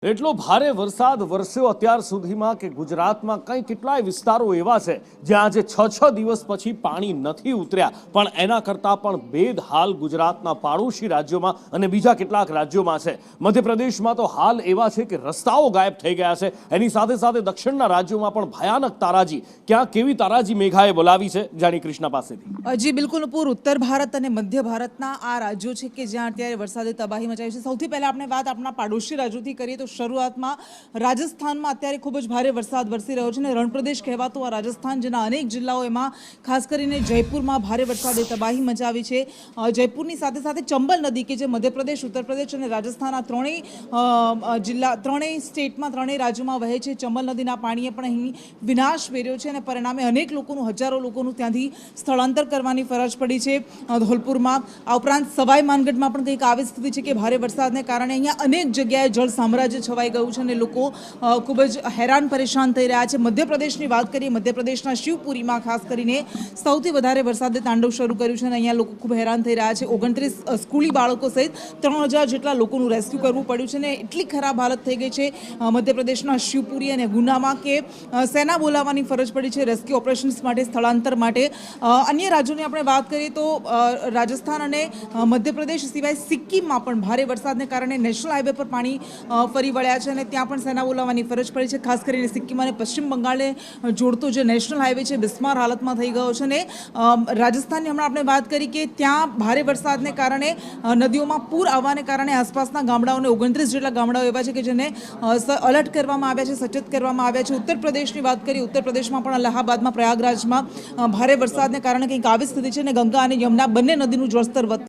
એટલો ભારે વરસાદ વરસ્યો અત્યાર સુધીમાં કે ગુજરાતમાં કંઈ કેટલાય વિસ્તારો એવા છે જ્યાં આજે 6 દિવસ પછી પાણી નથી ઉતર્યા, પણ એના કરતાં પણ બેદહાલ ગુજરાતના પાડોશી રાજ્યોમાં અને બીજા કેટલાક રાજ્યોમાં છે। મધ્યપ્રદેશમાં તો હાલ એવા છે કે રસ્તાઓ ગાયબ થઈ ગયા છે। એની સાથે સાથે દક્ષિણના રાજ્યોમાં પણ ભયાનક તારાજી, ક્યાં કેવી તારાજી મેઘાએ બોલાવી છે, જાણી કૃષ્ણા પાસેથી। જી બિલકુલ પૂર ઉત્તર ભારત અને મધ્ય ભારતના આ રાજ્યો છે કે જ્યાં અત્યારે વરસાદે તબાહી મચાવી છે। સૌથી પહેલા આપણે વાત આપણા પાડોશી રાજ્યોથી કરીએ તો શરૂઆતમાં રાજસ્થાનમાં અત્યારે ખૂબ જ ભારે વરસાદ વરસી રહ્યો છે અને રણપ્રદેશ કહેવાતો આ રાજસ્થાન જેના અનેક જિલ્લાઓ એમાં ખાસ કરીને જયપુરમાં ભારે વરસાદે તબાહી મચાવી છે। જયપુરની સાથે સાથે ચંબલ નદી કે જે મધ્યપ્રદેશ, ઉત્તર પ્રદેશ અને રાજસ્થાન આ ત્રણેય જિલ્લા, ત્રણેય સ્ટેટમાં, ત્રણેય રાજ્યોમાં વહે છે। ચંબલ નદીના પાણીએ પણ અહીં વિનાશ વેર્યો છે અને પરિણામે અનેક લોકોનું, હજારો લોકોનું ત્યાંથી સ્થળાંતર કરવાની ફરજ પડી છે ધોલપુરમાં। આ ઉપરાંત સવાઈ માનગઢમાં પણ કંઈક આવી સ્થિતિ છે કે ભારે વરસાદને કારણે અહીંયા અનેક જગ્યાએ જળ સામ્રાજ્ય છવાઈ ગયું છે અને લોકો ખૂબ જ હેરાન પરેશાન થઈ રહ્યા છે। મધ્યપ્રદેશની વાત કરીએ, મધ્યપ્રદેશના શિવપુરીમાં ખાસ કરીને સૌથી વધારે વરસાદે તાંડવ શરૂ કર્યું છે અને અહીંયા લોકો ખૂબ હેરાન થઈ રહ્યા છે। 29 સ્કૂલી બાળકો સહિત 3000 જેટલા લોકોનું રેસ્ક્યુ કરવું પડ્યું છે અને એટલી ખરાબ હાલત થઈ ગઈ છે મધ્યપ્રદેશના શિવપુરી અને ગુનામાં કે સેના બોલાવવાની ફરજ પડી છે રેસ્ક્યુ ઓપરેશન્સ માટે, સ્થળાંતર માટે। અન્ય રાજ્યોની આપણે વાત કરીએ તો રાજસ્થાન અને મધ્યપ્રદેશ સિવાય સિક્કિમમાં પણ ભારે વરસાદને કારણે નેશનલ હાઈવે પર પાણી ફરી વળ્યા છે અને ત્યાં પણ સેના બોલાવવાની ફરજ પડી છે। ખાસ કરીને સિક્કિમ અને પશ્ચિમ બંગાળને જોડતો જે નેશનલ હાઈવે છે બિસ્માર હાલતમાં થઈ ગયો છે અને રાજસ્થાનની હમણાં આપણે વાત કરી કે ત્યાં ભારે વરસાદને કારણે નદીઓમાં પૂર આવવાને કારણે આસપાસના ગામડાઓને 29 જેટલા ગામડાઓ એવા છે કે જેને અલર્ટ કરવામાં આવ્યા છે, સચેત કરવામાં આવ્યા છે। ઉત્તર પ્રદેશની વાત કરીએ, ઉત્તર પ્રદેશમાં પણ અલ્હાબાદમાં, પ્રયાગરાજમાં ભારે વરસાદને કારણે કંઈક આવી સ્થિતિ છે અને ગંગા અને યમુના બંને નદીનું જળસ્તર